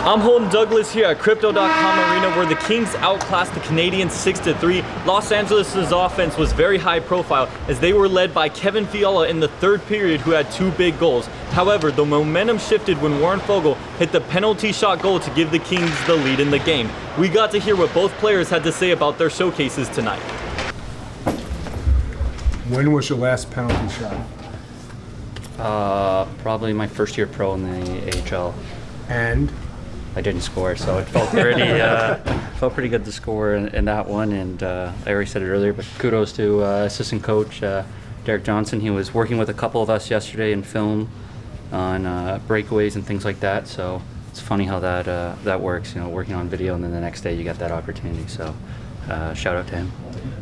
I'm Holden Douglas here at Crypto.com Arena, where the Kings outclassed the Canadiens 6-3. Los Angeles' offense was very high profile as they were led by Kevin Fiala in the third period, who had 2 big goals. However, the momentum shifted when Warren Foegele hit the penalty shot goal to give the Kings the lead in the game. We got to hear what both players had to say about their showcases tonight. When was your last penalty shot? Probably my first year pro in the AHL. And? I didn't score, so it felt pretty good to score in that one. And I already said it earlier, but kudos to assistant coach Derek Johnson. He was working with a couple of us yesterday in film on breakaways and things like that. So it's funny how that works. You know, working on video, and then the next day you get that opportunity. So shout out to him.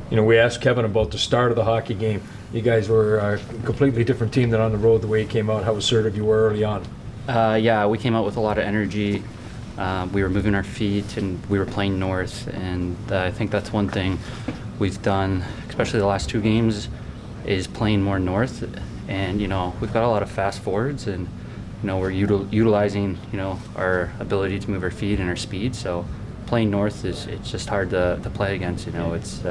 You know, we asked Kevin about the start of the hockey game. You guys were a completely different team than on the road. The way you came out, how assertive you were early on. Yeah, we came out with a lot of energy. We were moving our feet and we were playing north, and I think that's one thing we've done, especially the last 2 games, is playing more north. And you know, we've got a lot of fast forwards, and you know, we're utilizing our ability to move our feet and our speed. So playing north it's just hard to play against. You know, it's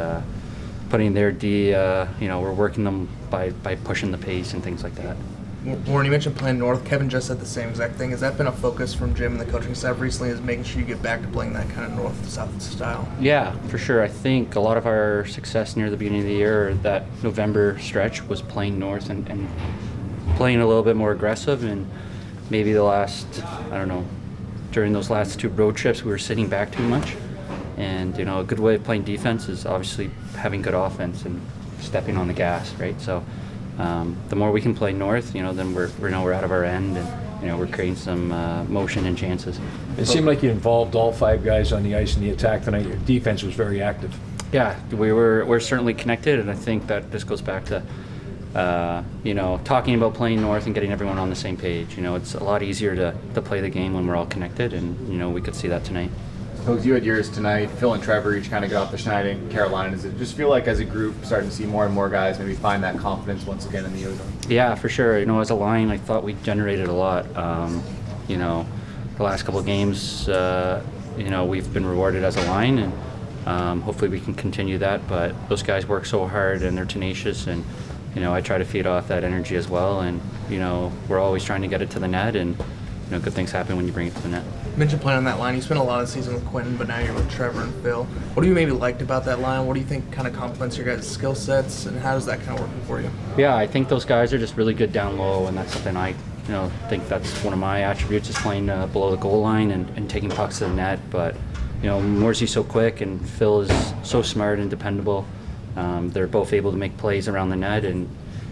putting their D. We're working them by pushing the pace and things like that. Warren, you mentioned playing north. Kevin just said the same exact thing. Has that been a focus from Jim and the coaching staff recently, is making sure you get back to playing that kind of north-south style? Yeah, for sure. I think a lot of our success near the beginning of the year, or that November stretch, was playing north and playing a little bit more aggressive. And maybe the last, during those last 2 road trips, we were sitting back too much. And you know, a good way of playing defense is obviously having good offense and stepping on the gas, right? So the more we can play north, then we're out of our end, and we're creating some motion and chances. It seemed like you involved all 5 guys on the ice in the attack tonight. Your defense was very active. Yeah, we're certainly connected, and I think that this goes back to talking about playing north and getting everyone on the same page. You know, it's a lot easier to play the game when we're all connected, and we could see that tonight. Coach, you had yours tonight. Phil and Trevor each kind of got off the schneid in Carolina. Does it just feel like, as a group, starting to see more and more guys maybe find that confidence once again in the ozone? Yeah, for sure. As a line, I thought we generated a lot. The last couple of games, we've been rewarded as a line, and hopefully we can continue that. But those guys work so hard, and they're tenacious, and I try to feed off that energy as well. And we're always trying to get it to the net, and good things happen when you bring it to the net. You mentioned playing on that line. You spent a lot of the season with Quentin, but now you're with Trevor and Phil. What do you maybe liked about that line? What do you think kind of complements your guys' skill sets, and how does that kind of work for you? Yeah, I think those guys are just really good down low, and that's something I think that's one of my attributes, is playing below the goal line and taking pucks to the net. But Morsey's so quick, and Phil is so smart and dependable. They're both able to make plays around the net, and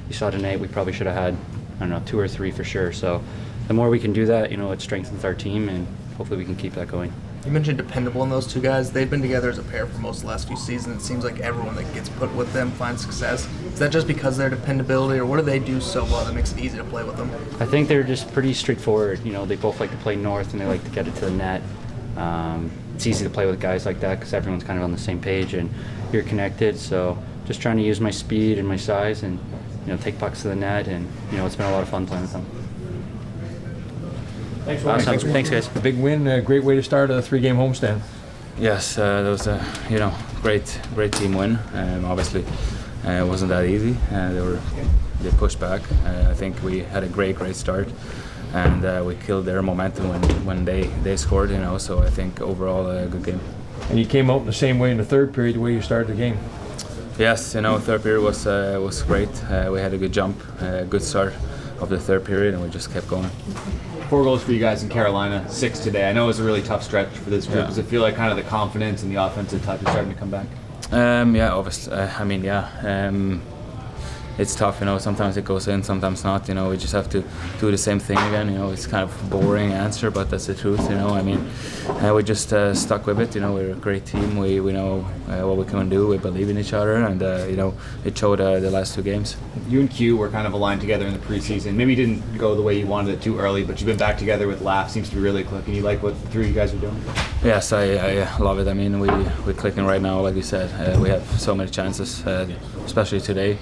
you saw tonight we probably should have had 2 or 3 for sure. So the more we can do that, it strengthens our team, and hopefully we can keep that going. You mentioned dependable in those 2 guys. They've been together as a pair for most of the last few seasons. It seems like everyone that gets put with them finds success. Is that just because of their dependability, or what do they do so well that makes it easy to play with them? I think they're just pretty straightforward. They both like to play north, and they like to get it to the net. It's easy to play with guys like that because everyone's kind of on the same page and you're connected. So just trying to use my speed and my size and take pucks to the net, and it's been a lot of fun playing with them. Thanks, awesome. Thanks, guys. A big win, a great way to start a 3-game homestand. Yes, that was a great team win. Obviously, it wasn't that easy. They pushed back. I think we had a great start, and we killed their momentum when they scored. So I think overall a good game. And you came out in the same way in the third period, the way you started the game. Yes, third period was great. We had a good jump, good start of the third period, and we just kept going. 4 goals for you guys in Carolina, 6 today. I know it was a really tough stretch for this group. Yeah. Does it feel like kind of the confidence and the offensive touch is starting to come back? Yeah, obviously. It's tough, sometimes it goes in, sometimes not. We just have to do the same thing again. It's kind of a boring answer, but that's the truth. We just stuck with it. We're a great team. We know what we can do. We believe in each other, and it showed the last 2 games. You and Q were kind of aligned together in the preseason. Maybe didn't go the way you wanted it too early, but you've been back together with Laugh. Seems to be really clicking. You like what the 3 of you guys are doing? Yes, I love it. We're clicking right now, like you said. We have so many chances, especially today.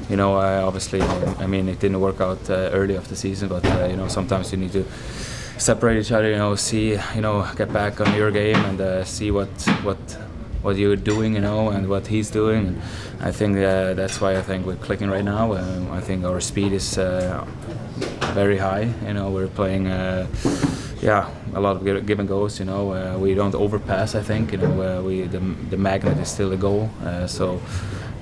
Obviously, it didn't work out early of the season, but sometimes you need to separate each other. You know, see, you know, get back on your game and see what you're doing, you know, and what he's doing. And I think that's why I think we're clicking right now. I think our speed is very high. You know, we're playing. A lot of give and goes. You know, we don't overpass. I think, you know, the magnet is still a goal. So,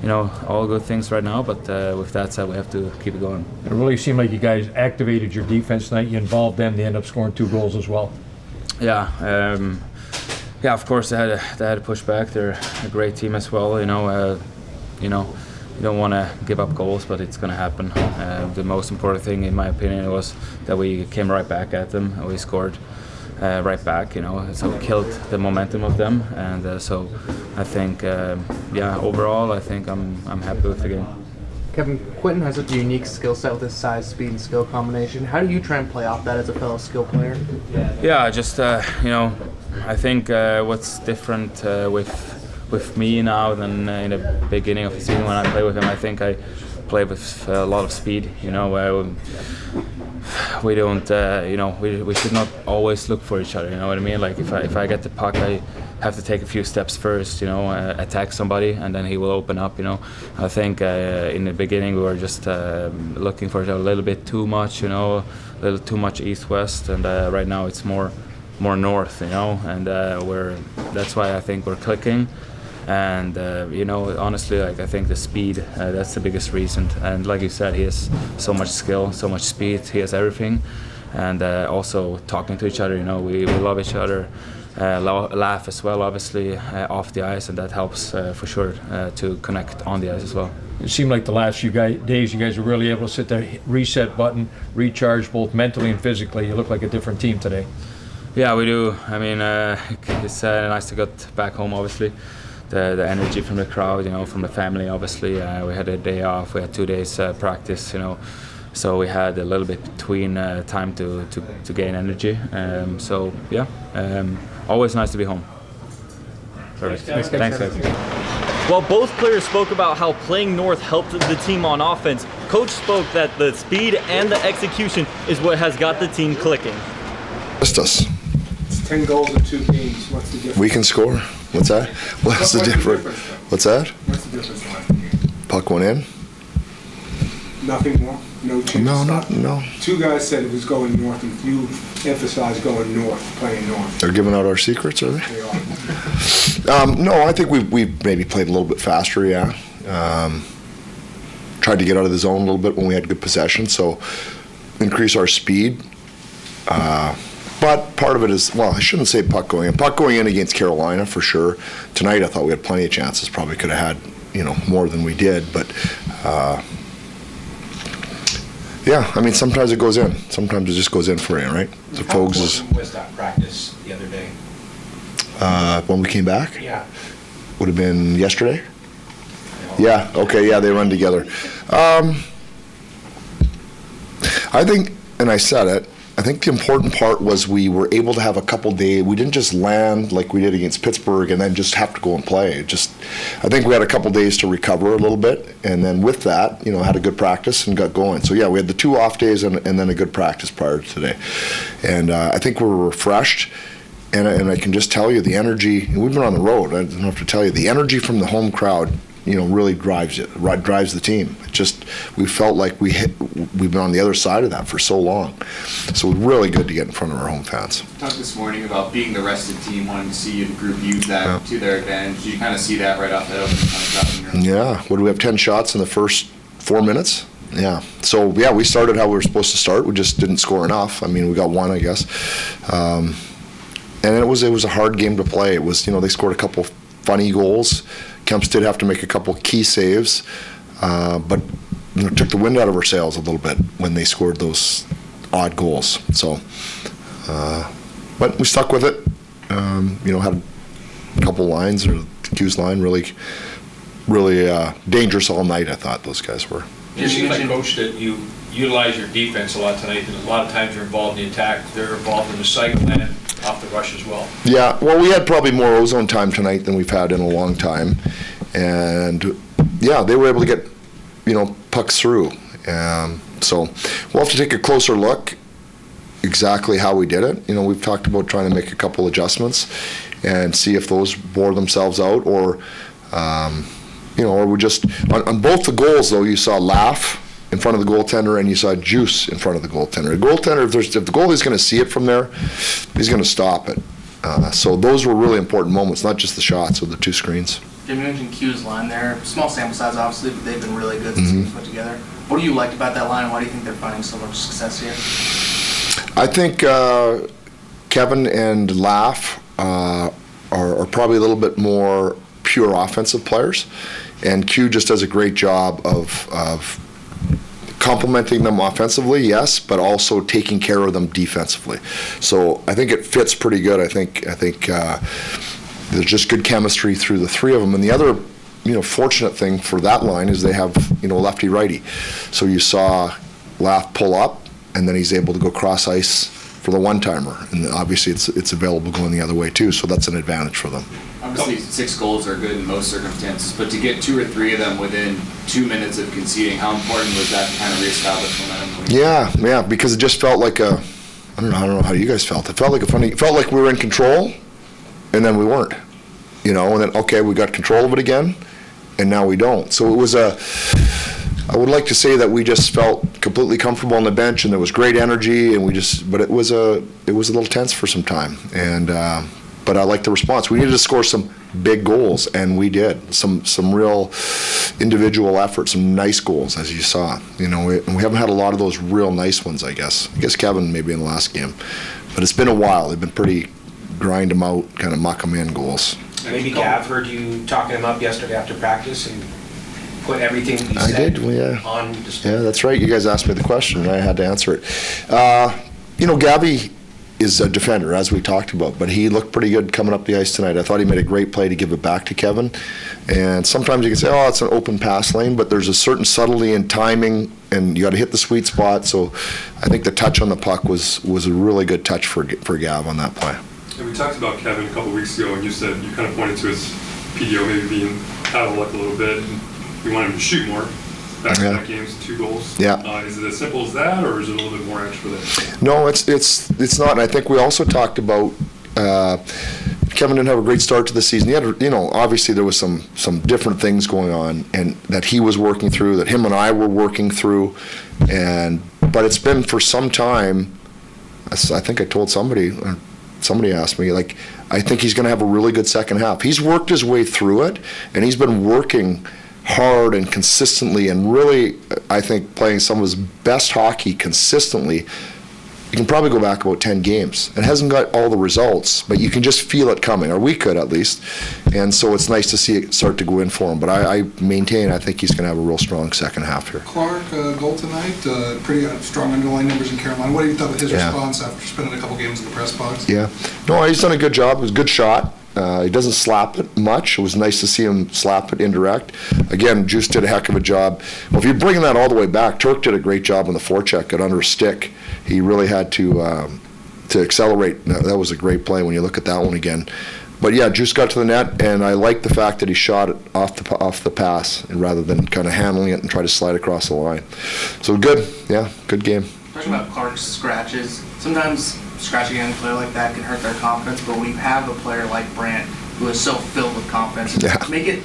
you know, all good things right now. But with that said, we have to keep it going. It really seemed like you guys activated your defense tonight. You involved them. They end up scoring 2 goals as well. Yeah. Of course they had to push back. They're a great team as well. You know, you don't want to give up goals, but it's going to happen. The most important thing, in my opinion, was that we came right back at them and we scored right back. You know, so we killed the momentum of them, and so I think, overall, I think I'm happy with the game. Kevin, Quentin has such a unique skill set with his size, speed, and skill combination. How do you try and play off that as a fellow skill player? Yeah, just you know, I think what's different with me now than in the beginning of the season when I play with him, I think I play with a lot of speed. You know, we don't, you know, we should not always look for each other. You know what I mean? Like if I get the puck, I have to take a few steps first. You know, attack somebody, and then he will open up. You know, I think in the beginning we were just looking for a little bit too much. You know, a little too much east-west, and right now it's more north. You know, and that's why I think we're clicking. And you know, honestly, like I think the speed, that's the biggest reason. And like you said, he has so much skill, so much speed. He has everything, and also talking to each other. You know, we love each other, laugh as well, obviously off the ice, and that helps for sure to connect on the ice as well. It seemed like the last few days you guys were really able to sit there, reset button, recharge both mentally and physically. You look like a different team today. Yeah, we do. I mean, it's nice to get back home, obviously. The energy from the crowd, you know, from the family, obviously. We had a day off, we had 2 days practice, you know, so we had a little bit between time to gain energy. So, yeah, always nice to be home. Perfect. Thanks, guys. While both players spoke about how playing north helped the team on offense, Coach spoke that the speed and the execution is what has got the team clicking. It's 10 goals in 2 games. What's the difference? We can score. What's that? What's the difference? What's that? What's the difference in the last game? Puck went in. Nothing more? No chance? No. 2 guys said it was going north, and you emphasized going north, playing north. They're giving out our secrets, are they? They are. No, I think we maybe played a little bit faster, yeah. Tried to get out of the zone a little bit when we had good possession, so increase our speed. But part of it is, well, I shouldn't say puck going in. Puck going in against Carolina, for sure. Tonight, I thought we had plenty of chances. Probably could have had, you know, more than we did. But, yeah, I mean, sometimes it goes in. Sometimes it just goes in for you, right? So Fogs is... How was that practice the other day? When we came back? Yeah. Would have been yesterday? Yeah, okay, yeah, they run together. I think, and I said it, I think the important part was we were able to have a couple days. We didn't just land like we did against Pittsburgh and then just have to go and play. I think we had a couple days to recover a little bit, and then with that, you know, had a good practice and got going. So yeah, we had the 2 off days and then a good practice prior to today, and I think we're refreshed. And I can just tell you the energy. And we've been on the road. I don't have to tell you the energy from the home crowd. You know, really drives the team. It just, we felt like we've been on the other side of that for so long. So it's really good to get in front of our home fans. Talked this morning about being the rest of the team, wanting to see the group use that to their advantage. Do you kind of see that right off that opening? Yeah. What do we have? 10 shots in the first 4 minutes. Yeah. So yeah, we started how we were supposed to start. We just didn't score enough. I mean, we got 1, I guess. And it was a hard game to play. It was, you know, they scored a couple funny goals. Kemps did have to make a couple key saves, but you know, took the wind out of our sails a little bit when they scored those odd goals. So, but we stuck with it. You know, had a couple lines, or the Q's line, really dangerous all night. I thought those guys were. You seem like, Coach, that you utilize your defense a lot tonight, and a lot of times you're involved in the attack. They're involved in the cycle and off the rush as well. Yeah, well, we had probably more ozone time tonight than we've had in a long time, and yeah, they were able to get, you know, pucks through. So we'll have to take a closer look. exactly how we did it. We've talked about trying to make a couple adjustments and see if those bore themselves out, or or we just on both the goals though. You saw Laugh in front of the goaltender, and you saw Juice in front of the goaltender. The goaltender, if the goalie's going to see it from there, he's going to stop it. So those were really important moments, not just the shots or the two screens. Jim, you mentioned Q's line there. Small sample size, obviously, but they've been really good since we put together. What do you like about that line? Why do you think they're finding so much success here? I think Kevin and Laugh are probably a little bit more pure offensive players, and Q just does a great job of complementing them offensively, yes, but also taking care of them defensively. So I think it fits pretty good. I think there's just good chemistry through the three of them. And the other, fortunate thing for that line is they have, lefty righty. So you saw Laugh pull up, and then he's able to go cross ice for the one-timer. And obviously it's available going the other way too, so that's an advantage for them. Obviously 6 goals are good in most circumstances, but to get 2 or 3 of them within 2 minutes of conceding, how important was that to kind of reestablish momentum? Yeah, because it just felt like I don't know how you guys felt. It felt like we were in control, and then we weren't. And then, okay, we got control of it again, and now we don't. So it was I would like to say that we just felt completely comfortable on the bench, and there was great energy, and but it was a little tense for some time, and but I like the response. We needed to score some big goals, and we did. Some real individual effort, some nice goals, as you saw. We haven't had a lot of those real nice ones, I guess. Kevin maybe in the last game, but it's been a while. They've been pretty grind them out, kind of muck them in goals. Maybe Gav heard you talking him up yesterday after practice and put everything you said I did, yeah. on display. Yeah, that's right. You guys asked me the question, and I had to answer it. Gabby is a defender, as we talked about, but he looked pretty good coming up the ice tonight. I thought he made a great play to give it back to Kevin. And sometimes you can say, oh, it's an open pass lane, but there's a certain subtlety in timing, and you got to hit the sweet spot. So I think the touch on the puck was a really good touch for Gav on that play. And we talked about Kevin a couple of weeks ago, and you said you kind of pointed to his PDO maybe being out of luck a little bit, and you want him to shoot more. Back-to-back games, 2 goals. Yeah. Is it as simple as that, or is it a little bit more extra there? No, it's not. And I think we also talked about Kevin didn't have a great start to the season. He had, obviously there was some different things going on, and that he was working through, that him and I were working through, but it's been for some time. I think I told somebody asked me, I think he's going to have a really good second half. He's worked his way through it, and he's been working hard and consistently, and really, I think, playing some of his best hockey consistently. You can probably go back about 10 games. It hasn't got all the results, but you can just feel it coming, or we could at least. And so it's nice to see it start to go in for him. But I maintain, I think he's going to have a real strong second half here. Clark, goal tonight, pretty strong underlying numbers in Carolina. What do you thought of his response after spending a couple games in the press box? Yeah. No, he's done a good job. It was a good shot. He doesn't slap it much. It was nice to see him slap it indirect. Again, Juice did a heck of a job. Well, if you're bringing that all the way back, Turk did a great job on the forecheck, got under a stick. He really had to accelerate. That was a great play when you look at that one again. But yeah, Juice got to the net, and I like the fact that he shot it off the pass, and rather than kind of handling it and try to slide across the line. So good, yeah, good game. Talking about Clark's scratches, sometimes scratching a player like that can hurt their confidence, but when you have a player like Brandt who is so filled with confidence, make it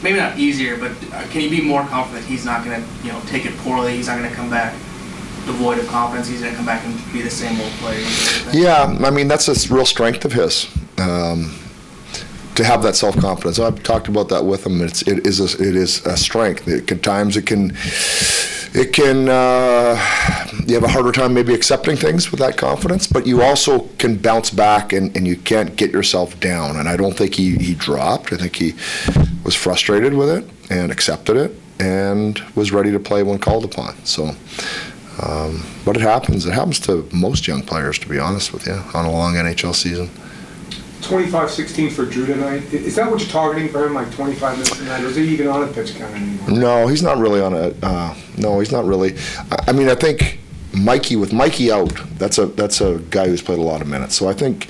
maybe not easier, but can you be more confident he's not going to take it poorly, he's not going to come back devoid of confidence, he's going to come back and be the same old player? Yeah, I mean, that's a real strength of his. To have that self-confidence. I've talked about that with him. It is a strength. You have a harder time maybe accepting things with that confidence, but you also can bounce back and you can't get yourself down. And I don't think he dropped. I think he was frustrated with it and accepted it and was ready to play when called upon. So, but it happens. It happens to most young players, to be honest with you, on a long NHL season. 25-16 for Drew tonight. Is that what you're targeting for him, like 25 minutes a night, or is he even on a pitch count anymore? No, he's not really on a. No, he's not really. I mean, I think Mikey, with Mikey out, that's a guy who's played a lot of minutes. So I think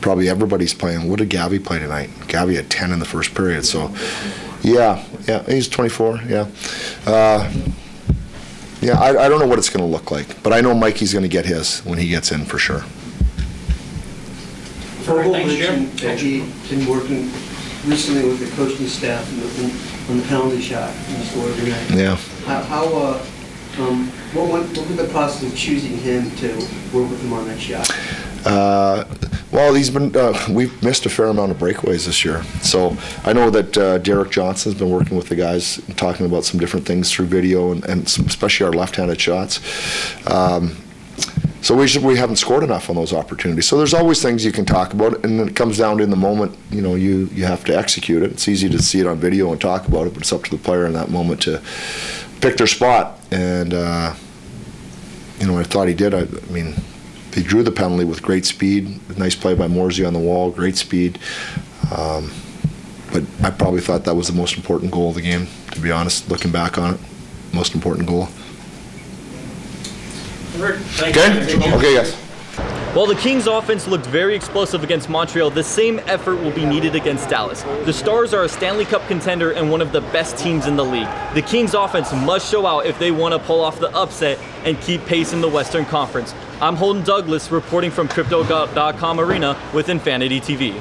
probably everybody's playing. What did Gabby play tonight? Gabby had 10 in the first period. So yeah, he's 24. Yeah. Yeah, I don't know what it's going to look like, but I know Mikey's going to get his when he gets in for sure. Vogel mentioned that he'd been working recently with the coaching staff on the penalty shot in the score tonight. Yeah. What was the process of choosing him to work with him on that shot? Well, he's been. We've missed a fair amount of breakaways this year, so I know that Derek Johnson's been working with the guys, talking about some different things through video, and especially our left-handed shots. So we haven't scored enough on those opportunities. So there's always things you can talk about, and then it comes down to in the moment. You have to execute it. It's easy to see it on video and talk about it, but it's up to the player in that moment to pick their spot. And I thought he did. I mean, he drew the penalty with great speed. Nice play by Morsey on the wall. Great speed. But I probably thought that was the most important goal of the game, to be honest. Looking back on it, most important goal. Okay, guys. While the Kings offense looked very explosive against Montreal, the same effort will be needed against Dallas. The Stars are a Stanley Cup contender and one of the best teams in the league. The Kings offense must show out if they want to pull off the upset and keep pace in the Western Conference. I'm Holden Douglas reporting from Crypto.com Arena with Infanity TV.